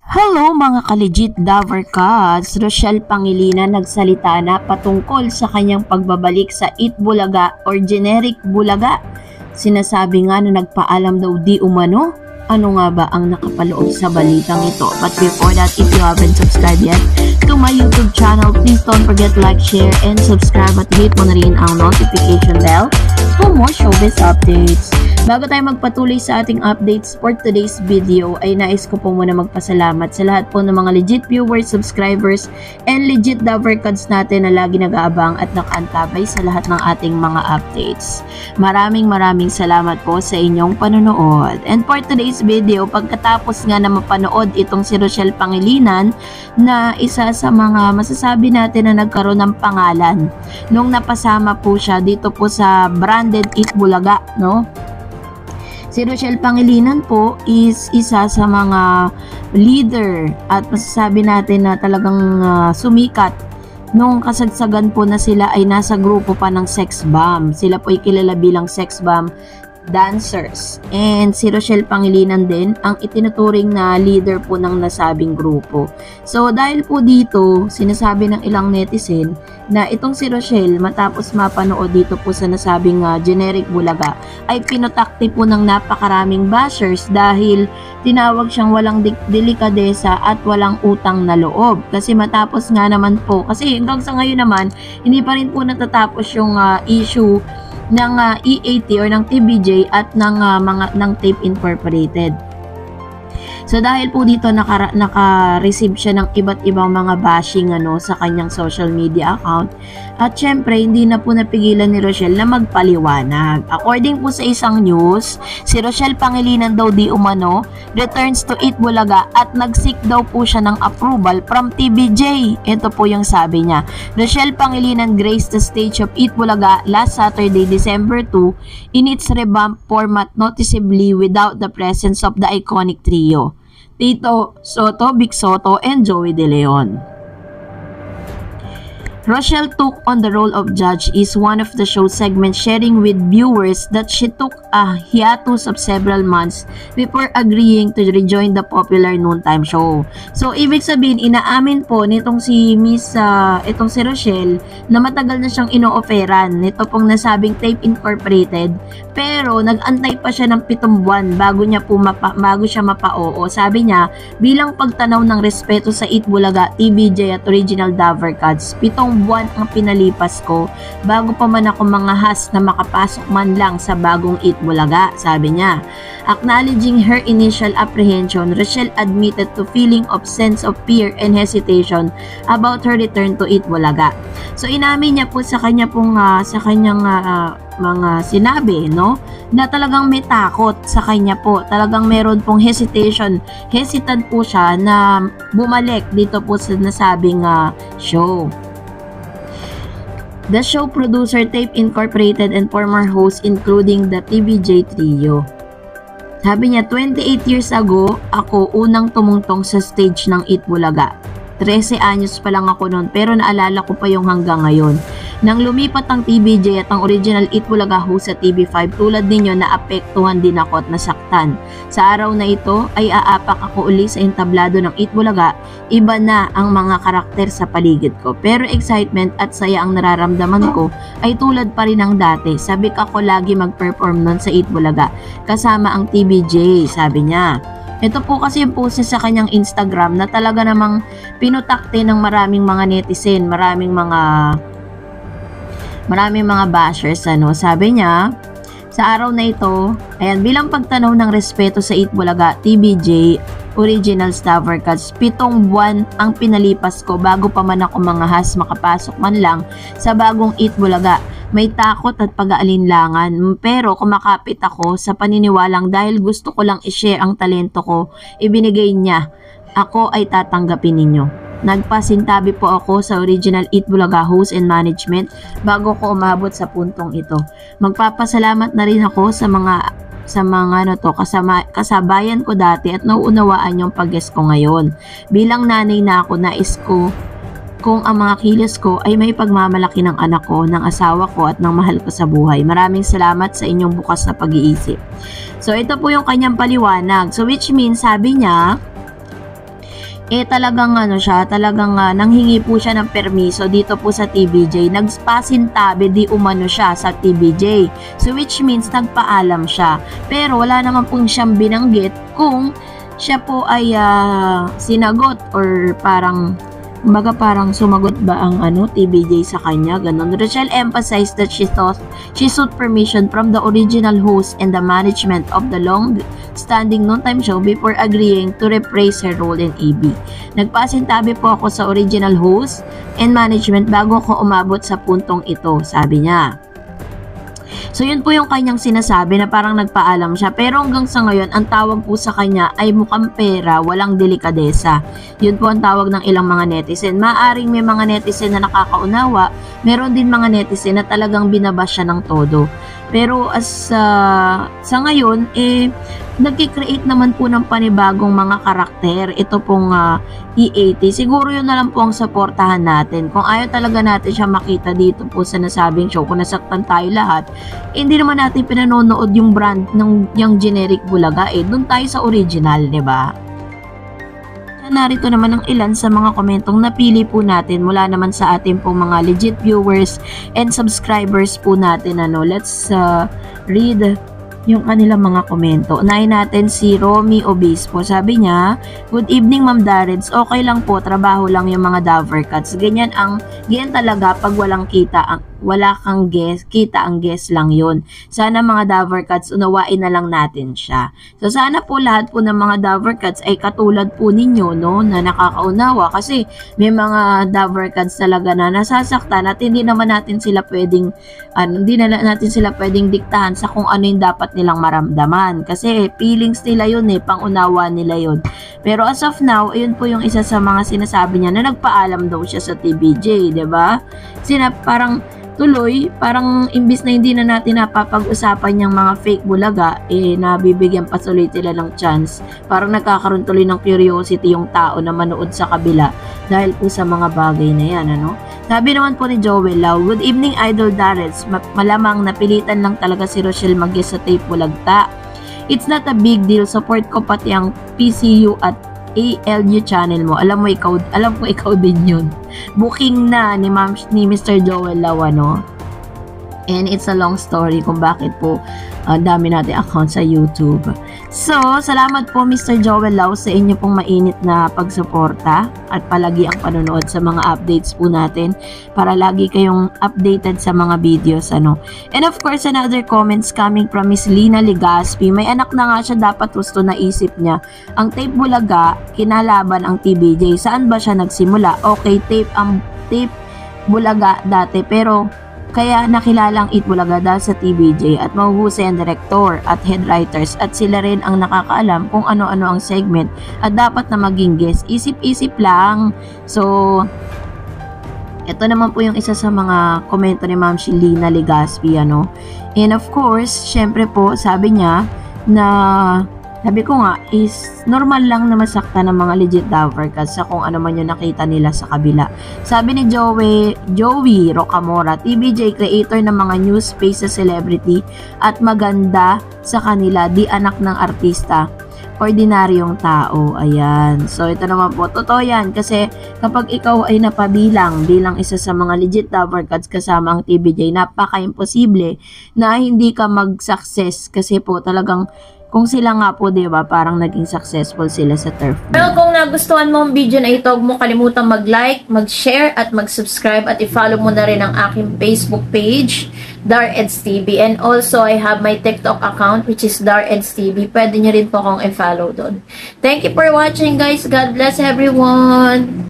Hello mga ka-legit Davercats! Rochelle Pangilinan nagsalita na patungkol sa kanyang pagbabalik sa Eat Bulaga or generic Bulaga. Sinasabi nga na nagpaalam daw di umano. Ano nga ba ang nakapaloob sa balitang ito? But before that, if you haven't subscribed yet to my YouTube channel, please don't forget to like, share, and subscribe at hit mo na rin ang notification bell for more showbiz updates. Bago tayo magpatuloy sa ating updates for today's video, ay nais ko po muna magpasalamat sa lahat po ng mga legit viewers, subscribers, and legit Davercats natin na lagi nag-aabang at nakaantabay sa lahat ng ating mga updates. Maraming salamat po sa inyong panonood. And for today's video, pagkatapos nga na mapanood itong si Rochelle Pangilinan na isa sa mga masasabi natin na nagkaroon ng pangalan nung napasama po siya dito po sa branded Eat Bulaga, no? Si Rochelle Pangilinan po is isa sa mga leader at masasabi natin na talagang sumikat nung kasagsagan po na sila ay nasa grupo pa ng sex bomb. Sila po ay kilala bilang sex bomb dancers. And si Rochelle Pangilinan din ang itinuturing na leader po ng nasabing grupo. So dahil po dito, sinasabi ng ilang netizen na itong si Rochelle matapos mapanood dito po sa nasabing generic Bulaga ay pinotakti po ng napakaraming bashers dahil tinawag siyang walang delikadesa at walang utang na loob. Kasi matapos nga naman po, kasi hanggang sa ngayon naman, hindi pa rin po natatapos yung issue ng EAT or ng TVJ at ng Tape Incorporated. So dahil po dito naka-receive siya ng iba't ibang mga bashing sa kanyang social media account. At syempre hindi na po napigilan ni Rochelle na magpaliwanag. According po sa isang news, si Rochelle Pangilinan daw di umano returns to Eat Bulaga at nag-seek daw po siya ng approval from TVJ. Ito po yung sabi niya. Rochelle Pangilinan graced the stage of Eat Bulaga last Saturday, December 2 in its revamped format noticeably without the presence of the iconic trio. Tito Soto, Vic Soto, and Joey De Leon. Rochelle took on the role of judge is one of the show segments, sharing with viewers that she took a hiatus of several months before agreeing to rejoin the popular noontime show. So ibig sabihin, inaamin po nitong si itong si Rochelle na matagal na siyang ino-offeran nito pong nasabing Tape Incorporated, pero nag-antay pa siya ng 7 buwan bago siya mapa-oo. Sabi niya, bilang pagtanaw ng respeto sa Eat Bulaga, TVJ at Original Davercats, 7 buwan ang pinalipas ko bago pa man ako mangahas na makapasok man lang sa bagong Eat Bulaga, sabi niya. Acknowledging her initial apprehension, Rochelle admitted to feeling of sense of fear and hesitation about her return to Eat Bulaga. So inamin niya po sa kanyang mga sinabi, no, na talagang may takot sa kanya po. Talagang meron pong hesitant po siya na bumalik dito po sa nasabing show. The show producer, Tape Incorporated, and former hosts including the TVJ trio. Sabi niya, 28 years ago, ako unang tumungtong sa stage ng Eat Bulaga. 13 anyos pa lang ako noon, pero naalala ko pa yung hanggang ngayon. Nang lumipat ang TVJ at ang original Eat Bulaga host sa TV5, tulad ninyo, naapektuhan din ako at nasaktan. Sa araw na ito ay aapak ako uli sa entablado ng Eat Bulaga. Iba na ang mga karakter sa paligid ko. Pero excitement at saya ang nararamdaman ko ay tulad pa rin ng dati. Sabik ako lagi mag-perform nun sa Eat Bulaga kasama ang TVJ, sabi niya. Ito po kasi yung post sa kanyang Instagram na talaga namang pinutakte ng maraming mga netizen, maraming mga bashers, Sabi niya, sa araw na ito, ayan, bilang pagtanaw ng respeto sa Eat Bulaga, TVJ, Original Davercats, 7 buwan ang pinalipas ko bago pa man ako mangahas makapasok man lang sa bagong Eat Bulaga. May takot at pag-aalinlangan, pero kumakapit ako sa paniniwalang dahil gusto ko lang i-share ang talento ko, ibinigay niya. Ako ay tatanggapin ninyo. Nagpasintabi po ako sa Original Eat Bulaga host and management bago ko umabot sa puntong ito. Magpapasalamat na rin ako sa mga kasabayan ko dati at nauunawaan yung pag-guest ko ngayon. Bilang nanay na ako, nais ko kung ang mga kilos ko ay may pagmamalaki ng anak ko, ng asawa ko at ng mahal ko sa buhay. Maraming salamat sa inyong bukas na pag-iisip. So ito po yung kanyang paliwanag. So which means, sabi niya, talagang nanghingi po siya ng permiso dito po sa TVJ. Nagpasintabi di umano siya sa TVJ. So which means nagpaalam siya. Pero wala naman pong siyang binanggit kung siya po ay sinagot or parang sumagot ba ang TVJ sa kanya, ganun. Rochelle emphasized that she sought permission from the original host and the management of the long-standing noontime show before agreeing to reprise her role in AB. Nagpasintabi po ako sa original host and management bago ko umabot sa puntong ito, sabi niya. So yun po yung kanyang sinasabi na parang nagpaalam siya. Pero hanggang sa ngayon, ang tawag po sa kanya ay mukhang pera, walang delikadesa. Yun po ang tawag ng ilang mga netizen. Maaring may mga netizen na nakakaunawa, meron din mga netizen na talagang binabash siya ng todo. Pero sa ngayon, nagki-create naman po ng panibagong mga karakter. Ito pong E80. Siguro yun na lang po ang supportahan natin. Kung ayaw talaga natin siya makita dito po sa nasabing show, kung nasaktan tayo lahat, hindi naman natin pinanonood yung brand ng yung generic Bulaga. Doon tayo sa original, di ba? Narito naman ang ilan sa mga komentong napili po natin mula naman sa ating pong mga legit viewers and subscribers po natin. Let's read yung kanilang mga komento. Unahin natin si Romy Obispo. Sabi niya, "Good evening Ma'am Darreds. Okay lang po, trabaho lang yung mga Dover Cats. Ganyan talaga pag walang kita, wala kang guest, kita ang guest lang yun. Sana mga Dover Cats, unawain na lang natin siya." So sana po lahat po ng mga Dover Cats ay katulad po ninyo, no, na nakakaunawa, kasi may mga Dover Cats talaga na nasasaktan at hindi naman natin sila pwedeng diktahan sa kung ano yung dapat nilang maramdaman, kasi feelings nila yun, pangunawa nila yun. Pero as of now, ayun po yung isa sa mga sinasabi niya na nagpaalam daw siya sa TVJ, 'di ba? Parang imbis na hindi na natin napapag-usapan yung mga fake Bulaga, nabibigyan pa ulit sila ng chance. Parang nagkakaroon tuloy ng curiosity yung tao na manood sa kabila dahil po sa mga bagay na yan, Sabi naman po ni Joel Lau, "Good evening Idol Darreds. Malamang napilitan lang talaga si Rochelle mag-guest sa tape Bulagta. It's not a big deal. Support ko pati ang PCU at ALU channel mo. Alam ko ikaw din yun." Booking na ni Mr. Joel Lau, And it's a long story kung bakit po dami natin account sa YouTube. So, salamat po Mr. Joel Lau sa inyo pong mainit na pagsuporta at palagi ang panonood sa mga updates po natin para lagi kayong updated sa mga videos, And of course, another comments coming from Miss Lina Legaspi. May anak na nga siya, dapat gusto na isip niya. Ang tape Bulaga, kinalaban ang TVJ. Saan ba siya nagsimula? Okay, tape Bulaga dati, pero kaya nakilala ang Eat Bulaga dahil sa TVJ at mahuhusay ang director at head writers at sila rin ang nakakaalam kung ano-ano ang segment at dapat na maging guest. Isip-isip lang. So, ito naman po yung isa sa mga komento ni Ma'am Lina Legaspi, And of course, syempre po, sabi niya na sabi ko nga, is normal lang na masakta ng mga legit Dover Cats sa kung ano man yung nakita nila sa kabila. Sabi ni Joey Rocamora, TVJ creator ng mga news space sa celebrity at maganda sa kanila, di anak ng artista, ordinaryong tao. Ayan. So, ito naman po, totoo yan. Kasi kapag ikaw ay napabilang bilang isa sa mga legit Dover Cats kasama ang TVJ, napaka-imposible na hindi ka mag-success kasi po talagang kung sila nga po, diba, parang naging successful sila sa turf. Well, kung nagustuhan mo ang video na ito, huwag mo kalimutang mag-like, mag-share, at mag-subscribe, at i-follow mo na rin ang aking Facebook page, Darreds TV. And also, I have my TikTok account, which is Darreds TV. Pwede nyo rin po akong i-follow doon. Thank you for watching, guys. God bless everyone!